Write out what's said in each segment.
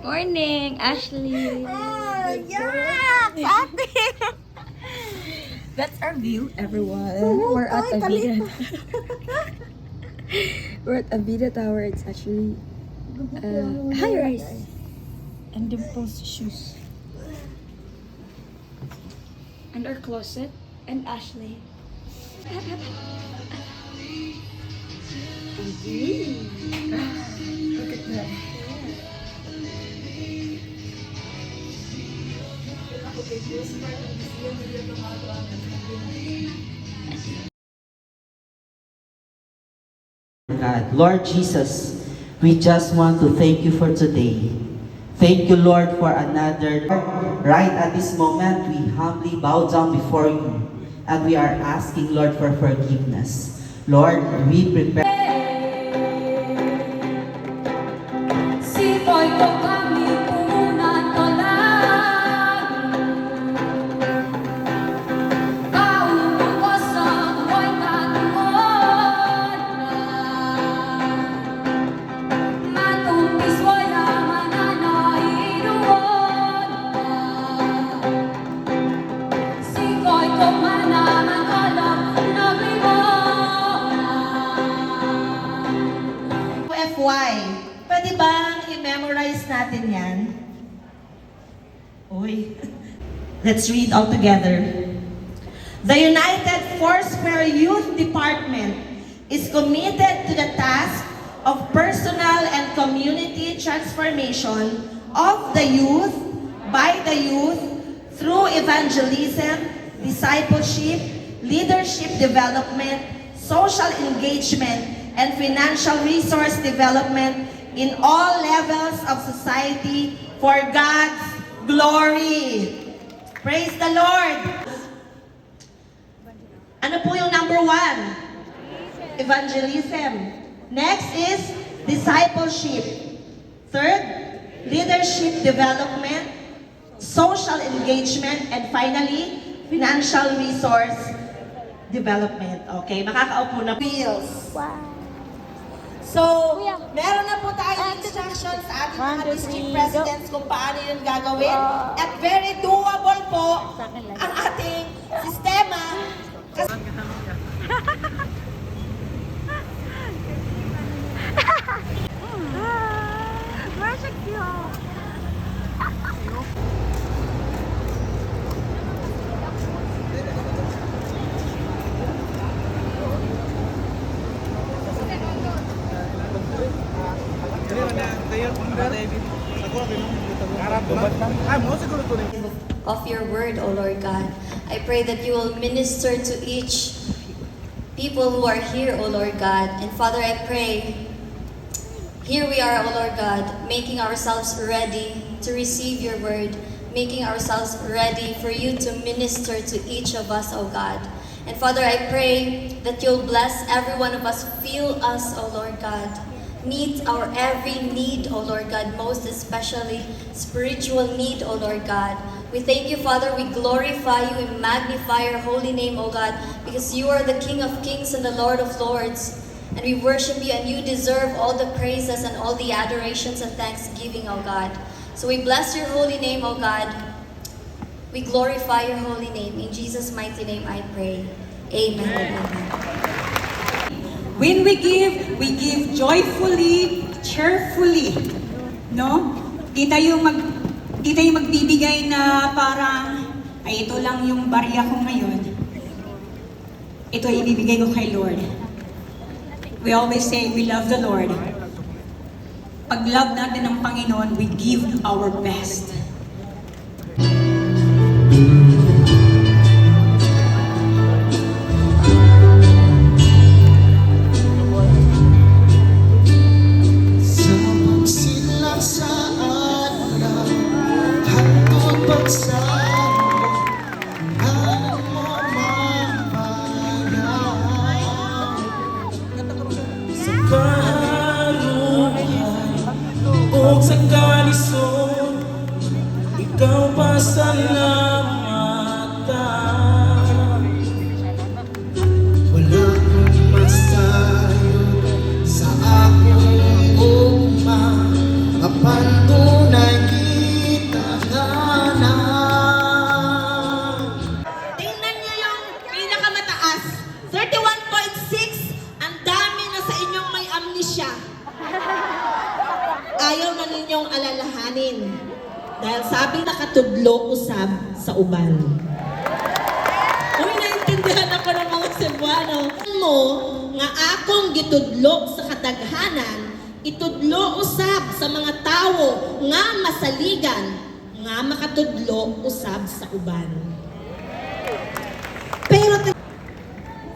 Morning, Ashley. Yuck! Ate! That's our view, everyone. We're at Avida. We're at Avida Tower. It's actually high rise. And Dimple's shoes. And our closet. And Ashley. Look at that. God. Lord Jesus, we just want to thank you for today. Thank you, Lord, for another. Right at this moment, we humbly bow down before you and we are asking, Lord, for forgiveness. Lord, we prepare. FY, pwede bang i-memorize natin yan? Uy. Let's read all together. The United Foursquare Youth Department is committed to the task of personal and community transformation of the youth, by the youth, through evangelism, discipleship, leadership development, social engagement, and financial resource development in all levels of society for God's glory. Praise the Lord! Ano po yung number 1? Evangelism. Next is discipleship. Third, leadership development, social engagement, and finally, financial resource development. Okay, makakaupo na. Wheels. Wow. So, meron na po tayong instructions sa ating mga district presidents kung paano yun gagawin. At very doable po ang ating sistema. Of your word, O Lord God. I pray that you will minister to each people who are here, O Lord God. And Father, I pray, here we are, O Lord God, making ourselves ready to receive your word, making ourselves ready for you to minister to each of us, O God. And Father, I pray that you'll bless every one of us, feel us, O Lord God. Meet our every need, O Lord God, most especially spiritual need, O Lord God. We thank you, Father. We glorify you and magnify your holy name, O God, because you are the King of Kings and the Lord of Lords. And we worship you, and you deserve all the praises and all the adorations and thanksgiving, O God. So we bless your holy name, O God. We glorify your holy name. In Jesus' mighty name I pray. Amen. Amen. When we give joyfully, cheerfully. No? Di tayo magbibigay na parang, ay ito lang yung barya ko ngayon. Ito ay ibibigay ko kay Lord. We always say we love the Lord. Pag love natin ng Panginoon, we give our best. Sa kalisod, ikaw pasalamatan. Wala kang masayo sa aking ugma. Pantunay kita ganan. Tingnan niyo yung pinakamataas. 31.6. Ang dami na sa inyong may amnesia. Ayaw na ninyong alalahanin. Dahil sabi nakatudlo usab sa uban. Uy, naintindihan ako ng mga Cebuano. Mo, nga akong gitudlo sa kadaghanan, itudlo usab sa mga tawo nga masaligan, nga makatudlo usab sa uban. Pero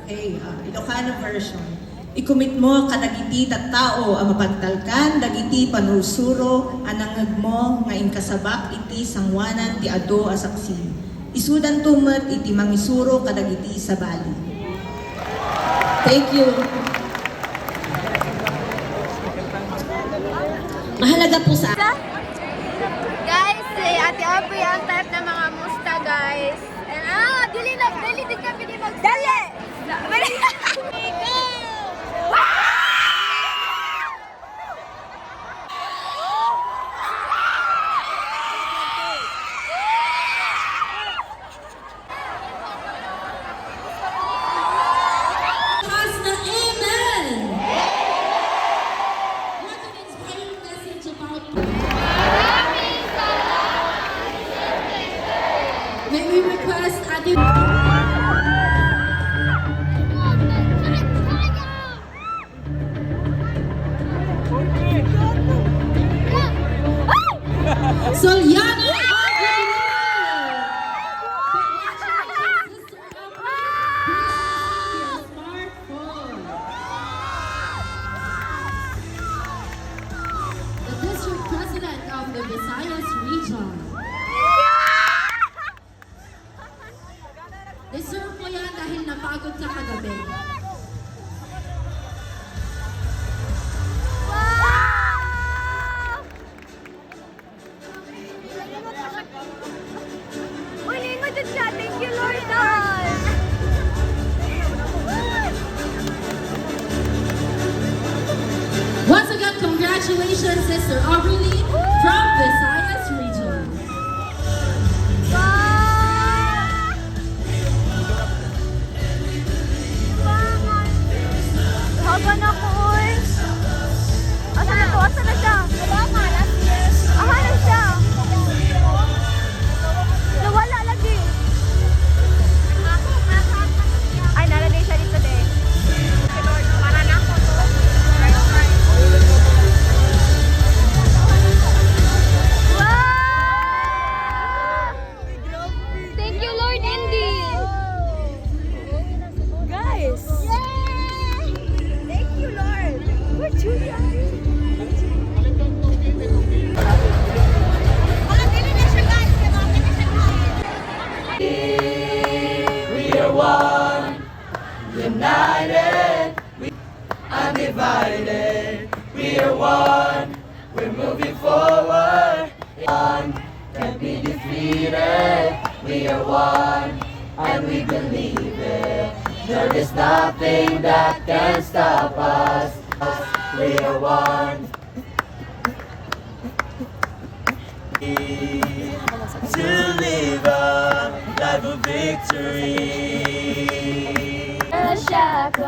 Okay, Ilocano version. Ikumit mo kadagiti tattao ang mapagtalkan, dagiti panusuro, anangag mo, nga inkasabak iti sangwanan ti ado asaksi. Isudan tumet iti mangisuro kadagiti sa bali. thank you. Mahalaga po sa Guys, si Ate Aubrey ang type ng mga musta, guys. And dali din kami di mag- Dali! May we request Ate Soliano The District President of the Visayas Region. Deserve mo yan dahil napagod ka kagabi. Uy, lingon dyan siya. Thank you, Lord. God. Once again, congratulations, Sister Aubrey Lee from Visayas Region. Haba na ko, uy. Asa na to? Asa na siya? Aha na siya. Nawala lagi. Ay, nalagay siya dito din. Para na ako to. Wow! Thank you, Lord Indy. Guys. Yay! Thank you, Lord. We're Julia. We are one, united, undivided. We are one, we're moving forward. One can't be defeated. We are one, and we believe it. There is nothing that can stop us. We are one. To live a life of victory. The shackles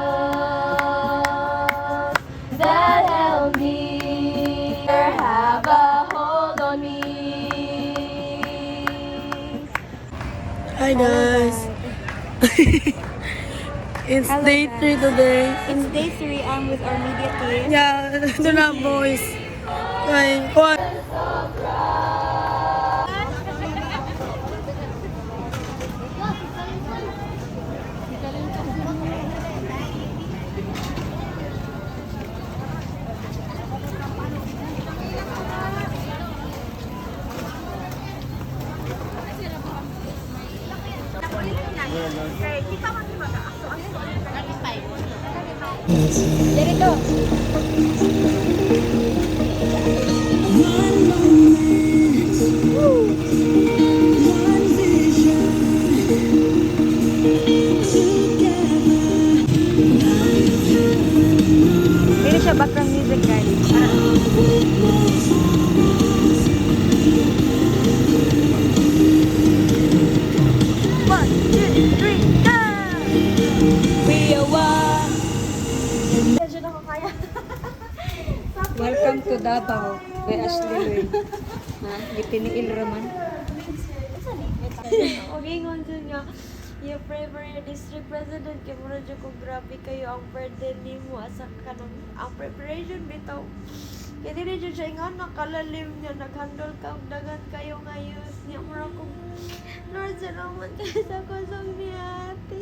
that held me have a hold on me. Hi guys. It's day 3 today. It's day 3. I'm with our media team. Yeah, ito na boys. Okay, what? Dito. Ini siya background music guys. ko Davao. Kay Ashley Lloyd. Ha? Gipiniil raman. Okay, ngon nga. You pray for your district president kay mura jud ko grabe kayo ang birthday nimo asa kanang ang preparation bitaw. Kaya dili jud siya nga nakalalim niya naghandle ka og dagan kayo ngayon. Niya mura ko Lord salamat kayo sa kusog ni ate.